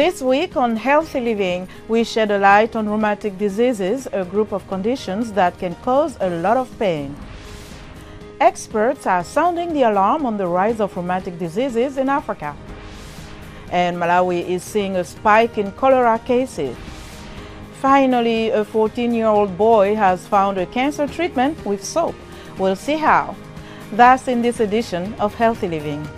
This week on Healthy Living, we shed a light on rheumatic diseases, a group of conditions that can cause a lot of pain. Experts are sounding the alarm on the rise of rheumatic diseases in Africa. And Malawi is seeing a spike in cholera cases. Finally, a 14-year-old boy has found a cancer treatment with soap. We'll see how. That's in this edition of Healthy Living.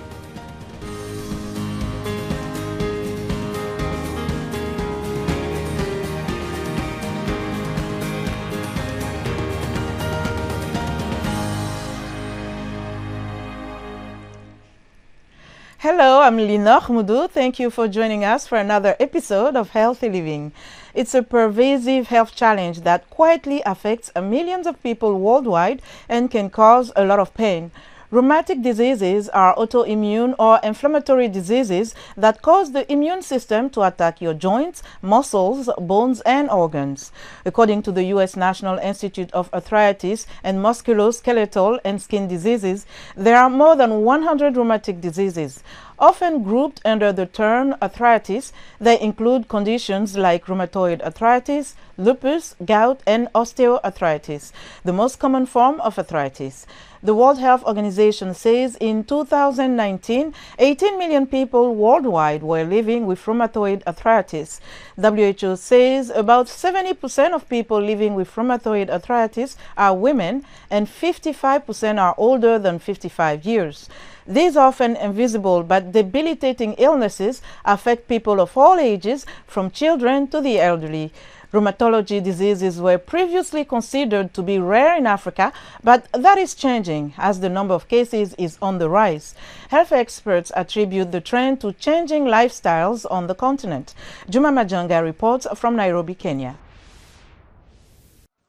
Hello, I'm Linor Moudou. Thank you for joining us for another episode of Healthy Living. It's a pervasive health challenge that quietly affects millions of people worldwide and can cause a lot of pain. Rheumatic diseases are autoimmune or inflammatory diseases that cause the immune system to attack your joints, muscles, bones, and organs. According to the U.S. National Institute of Arthritis and Musculoskeletal and Skin Diseases, there are more than 100 rheumatic diseases. Often grouped under the term arthritis, they include conditions like rheumatoid arthritis, lupus, gout, and osteoarthritis, the most common form of arthritis. The World Health Organization says in 2019, 18 million people worldwide were living with rheumatoid arthritis. WHO says about 70% of people living with rheumatoid arthritis are women and 55% are older than 55 years. These often invisible but debilitating illnesses affect people of all ages, from children to the elderly. Rheumatology diseases were previously considered to be rare in Africa, but that is changing as the number of cases is on the rise. Health experts attribute the trend to changing lifestyles on the continent. Juma Majanga reports from Nairobi, Kenya.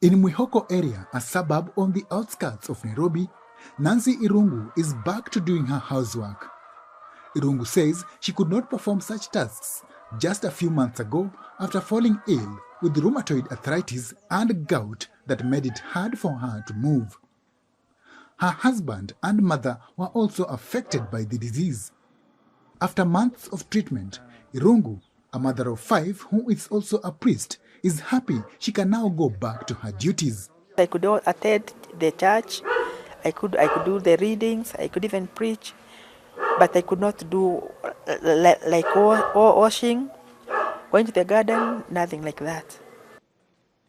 In Mwihoko area, a suburb on the outskirts of Nairobi, Nancy Irungu is back to doing her housework. Irungu says she could not perform such tasks just a few months ago after falling ill with rheumatoid arthritis and gout that made it hard for her to move. Her husband and mother were also affected by the disease. After months of treatment, Irungu, a mother of 5 who is also a priest, is happy she can now go back to her duties. I could attend the church, I could do the readings, I could even preach, but I could not do like washing, going to the garden, nothing like that.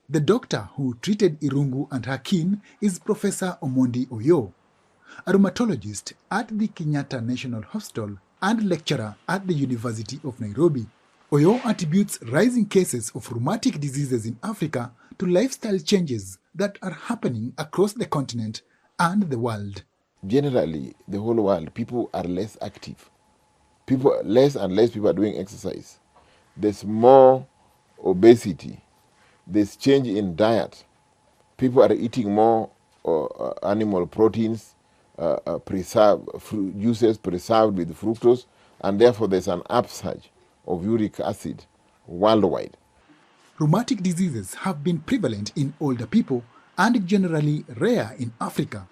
The doctor who treated Irungu and her kin is Professor Omondi Oyo, a rheumatologist at the Kenyatta National Hospital and lecturer at the University of Nairobi. Oyo attributes rising cases of rheumatic diseases in Africa to lifestyle changes that are happening across the continent and the world. Generally, the whole world, people are less active. Less and less people are doing exercise. There's more obesity. There's change in diet. People are eating more animal proteins, juices preserved with fructose, and therefore there's an upsurge of uric acid worldwide. Rheumatic diseases have been prevalent in older people and generally rare in Africa.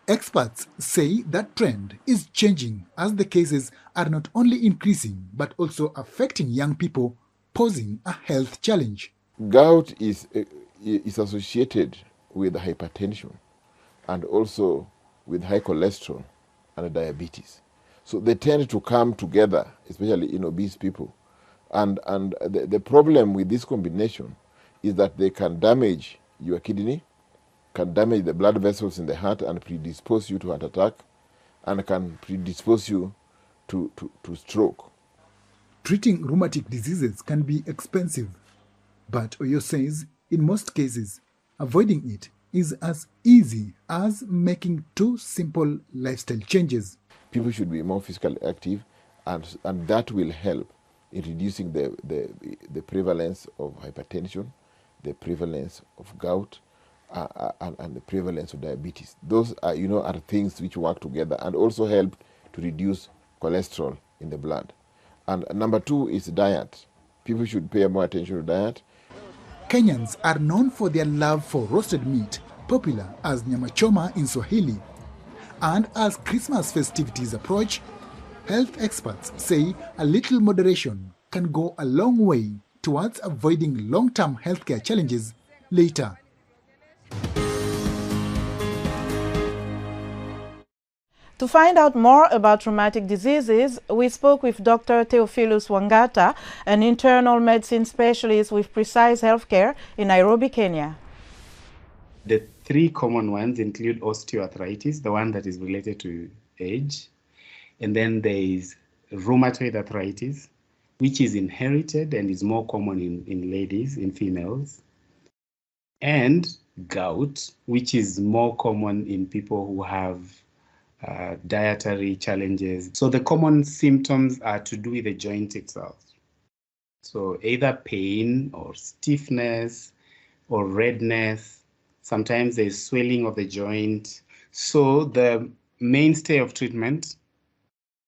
Experts say that trend is changing as the cases are not only increasing but also affecting young people, posing a health challenge. Gout is associated with hypertension and also with high cholesterol and diabetes. So they tend to come together, especially in obese people. And the problem with this combination is that they can damage your kidney, can damage the blood vessels in the heart and predispose you to heart attack, and can predispose you to stroke. Treating rheumatic diseases can be expensive, but Oyo says in most cases, avoiding it is as easy as making 2 simple lifestyle changes. People should be more physically active, and that will help in reducing the prevalence of hypertension, the prevalence of gout, and the prevalence of diabetes. Those are things which work together and also help to reduce cholesterol in the blood. And number 2 is diet. People should pay more attention to diet. Kenyans are known for their love for roasted meat, popular as nyama choma in Swahili. And as Christmas festivities approach, health experts say a little moderation can go a long way towards avoiding long-term healthcare challenges later. To find out more about rheumatic diseases, we spoke with Dr. Theophilus Wangata, an internal medicine specialist with Precise Healthcare in Nairobi, Kenya. The three common ones include osteoarthritis, the one that is related to age, and then there is rheumatoid arthritis, which is inherited and is more common in ladies, in females, and gout, which is more common in people who have dietary challenges. So the common symptoms are to do with the joint itself. So either pain or stiffness or redness. Sometimes there's swelling of the joint. So the mainstay of treatment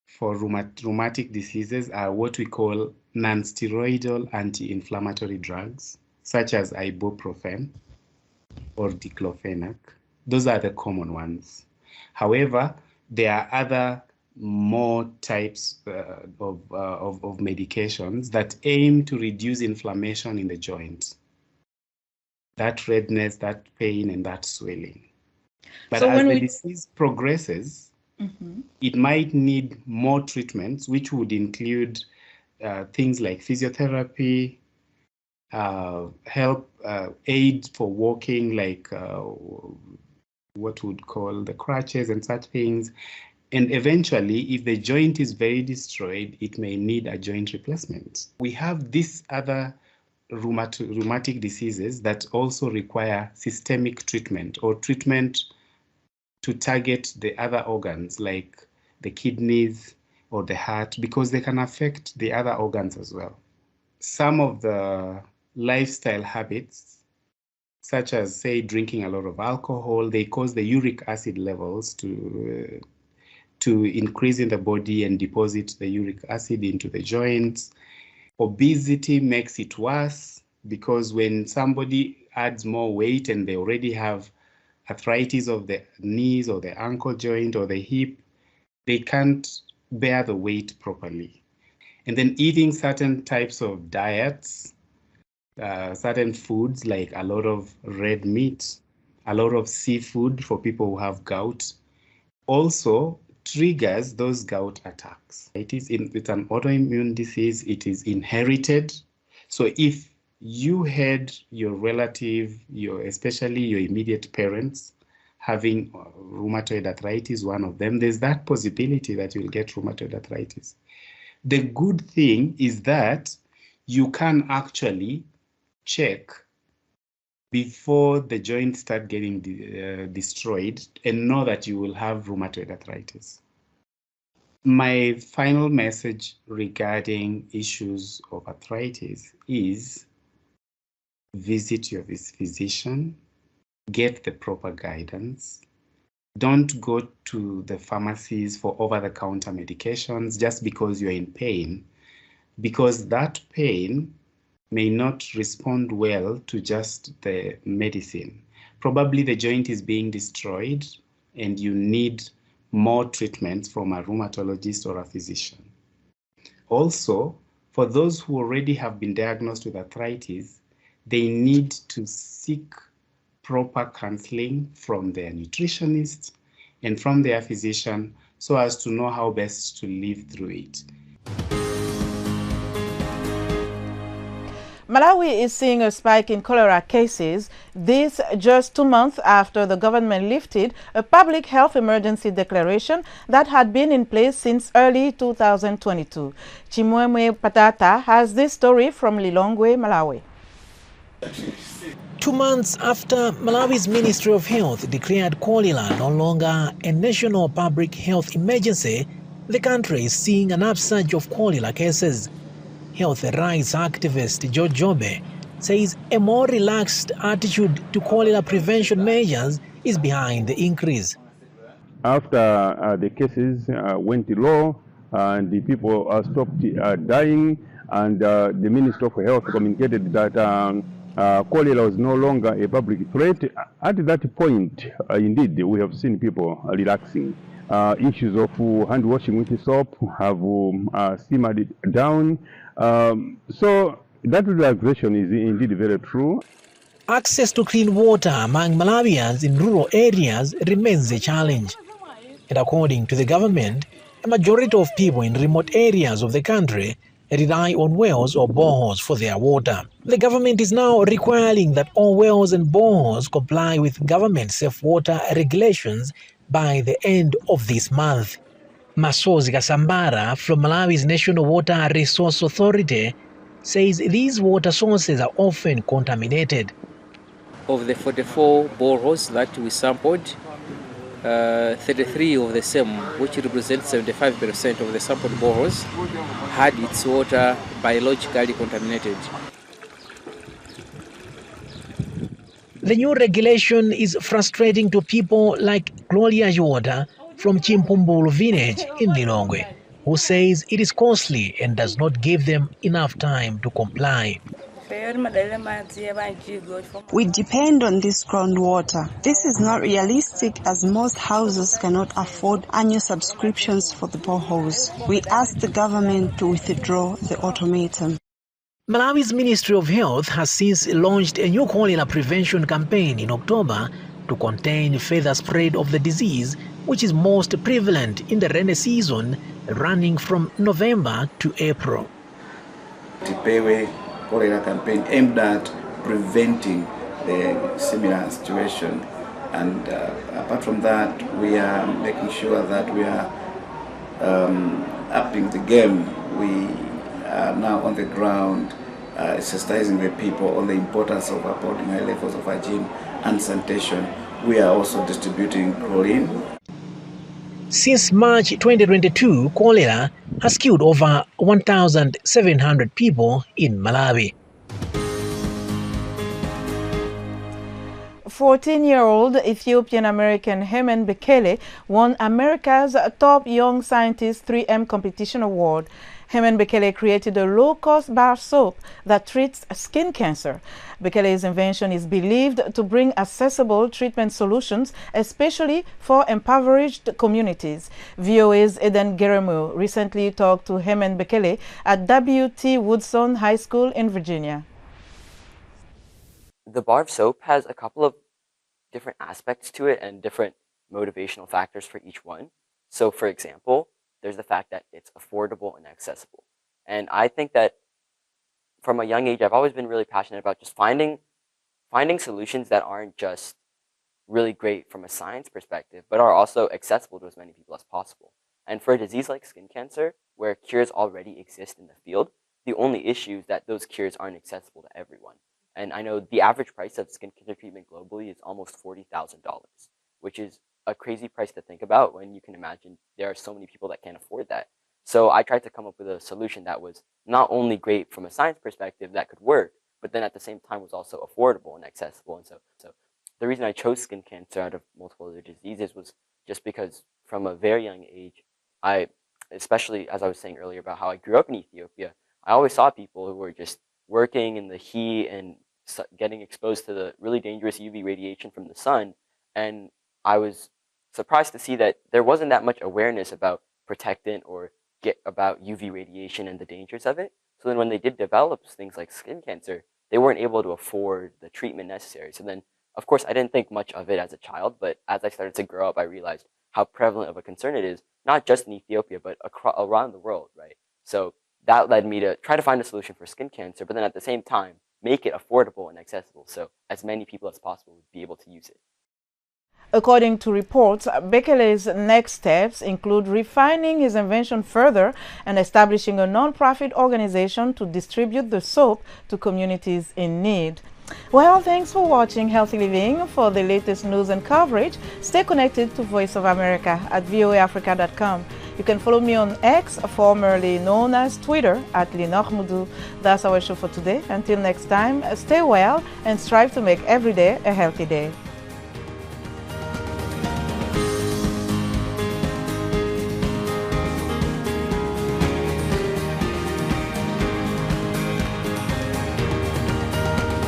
for rheumatic diseases are what we call non-steroidal anti-inflammatory drugs, such as ibuprofen or diclofenac. Those are the common ones. However, there are other more types of medications that aim to reduce inflammation in the joint. That redness, that pain, and that swelling. But so as the disease progresses, it might need more treatments, which would include things like physiotherapy, help aid for walking, like what would call the crutches and such things. And eventually, if the joint is very destroyed, it may need a joint replacement. We have these other rheumatic diseases that also require systemic treatment or treatment to target the other organs like the kidneys or the heart, because they can affect the other organs as well. Some of the lifestyle habits, such as, say, drinking a lot of alcohol, they cause the uric acid levels to increase in the body and deposit the uric acid into the joints. Obesity makes it worse, because when somebody adds more weight and they already have arthritis of the knees or the ankle joint or the hip, they can't bear the weight properly. And then eating certain types of diets, certain foods like a lot of red meat, a lot of seafood for people who have gout, also triggers those gout attacks. It's an autoimmune disease. It is inherited. So if you had your relative, especially your immediate parents, having rheumatoid arthritis, one of them, there's that possibility that you'll get rheumatoid arthritis. The good thing is that you can actually check before the joints start getting destroyed and know that you will have rheumatoid arthritis. My final message regarding issues of arthritis is visit your physician, get the proper guidance. Don't go to the pharmacies for over-the-counter medications just because you're in pain, because that pain may not respond well to just the medicine. Probably the joint is being destroyed and you need more treatments from a rheumatologist or a physician. Also, for those who already have been diagnosed with arthritis, they need to seek proper counseling from their nutritionist and from their physician so as to know how best to live through it. Malawi is seeing a spike in cholera cases, this just 2 months after the government lifted a public health emergency declaration that had been in place since early 2022. Chimwemwe Patata has this story from Lilongwe, Malawi. 2 months after Malawi's Ministry of Health declared cholera no longer a national public health emergency, the country is seeing an upsurge of cholera cases. Health rights activist George Jobe says a more relaxed attitude to cholera prevention measures is behind the increase. After the cases went low and the people stopped dying, and the Minister of Health communicated that cholera was no longer a public threat, at that point, indeed, we have seen people relaxing. Issues of hand washing with soap have simmered down. So that relaxation is indeed very true. Access to clean water among Malawians in rural areas remains a challenge. And according to the government, a majority of people in remote areas of the country rely on wells or boreholes for their water. The government is now requiring that all wells and boreholes comply with government safe water regulations by the end of this month. Masozi Kasambara from Malawi's National Water Resource Authority says these water sources are often contaminated. Of the 44 boreholes that we sampled, 33 of the same, which represents 75% of the sampled boreholes, had its water biologically contaminated. The new regulation is frustrating to people like Gloria Water from Chimpumbulu village in Lilongwe, who says it is costly and does not give them enough time to comply. We depend on this groundwater. This is not realistic as most houses cannot afford annual subscriptions for the boreholes. We ask the government to withdraw the ultimatum. Malawi's Ministry of Health has since launched a new cholera prevention campaign in October to contain further spread of the disease, which is most prevalent in the rainy season, running from November to April. Cholera campaign aimed at preventing the similar situation, and apart from that, we are making sure that we are upping the game. We are now on the ground sensitizing the people on the importance of upholding high levels of hygiene and sanitation. We are also distributing chlorine. Since March 2022, cholera has killed over 1,700 people in Malawi. 14-year-old Ethiopian-American Hemen Bekele won America's Top Young Scientist 3M Competition Award. Hemen Bekele created a low-cost bar soap that treats skin cancer. Bekele's invention is believed to bring accessible treatment solutions, especially for impoverished communities. VOA's Eden Geremu recently talked to Hemen Bekele at W.T. Woodson High School in Virginia. The bar of soap has a couple of different aspects to it and different motivational factors for each one. So, for example, there's the fact that it's affordable and accessible. And I think that from a young age, I've always been really passionate about just finding solutions that aren't just really great from a science perspective, but are also accessible to as many people as possible. And for a disease like skin cancer, where cures already exist in the field, the only issue is that those cures aren't accessible to everyone. And I know the average price of skin cancer treatment globally is almost $40,000, which is a crazy price to think about when you can imagine there are so many people that can't afford that. So I tried to come up with a solution that was not only great from a science perspective that could work, but then at the same time was also affordable and accessible. And so the reason I chose skin cancer out of multiple other diseases was just because from a very young age, especially as I was saying earlier about how I grew up in Ethiopia, I always saw people who were just working in the heat and getting exposed to the really dangerous UV radiation from the sun. And I was surprised to see that there wasn't that much awareness about protectant or about UV radiation and the dangers of it. So then when they did develop things like skin cancer, they weren't able to afford the treatment necessary. So then, of course, I didn't think much of it as a child, but as I started to grow up, I realized how prevalent of a concern it is, not just in Ethiopia, but around the world, right? So that led me to try to find a solution for skin cancer, but then at the same time, make it affordable and accessible so as many people as possible would be able to use it. According to reports, Bekele's next steps include refining his invention further and establishing a non-profit organization to distribute the soap to communities in need. Well, thanks for watching Healthy Living. For the latest news and coverage, stay connected to Voice of America at voaafrica.com. You can follow me on X, formerly known as Twitter, at @LinochMudu. That's our show for today. Until next time, stay well and strive to make every day a healthy day.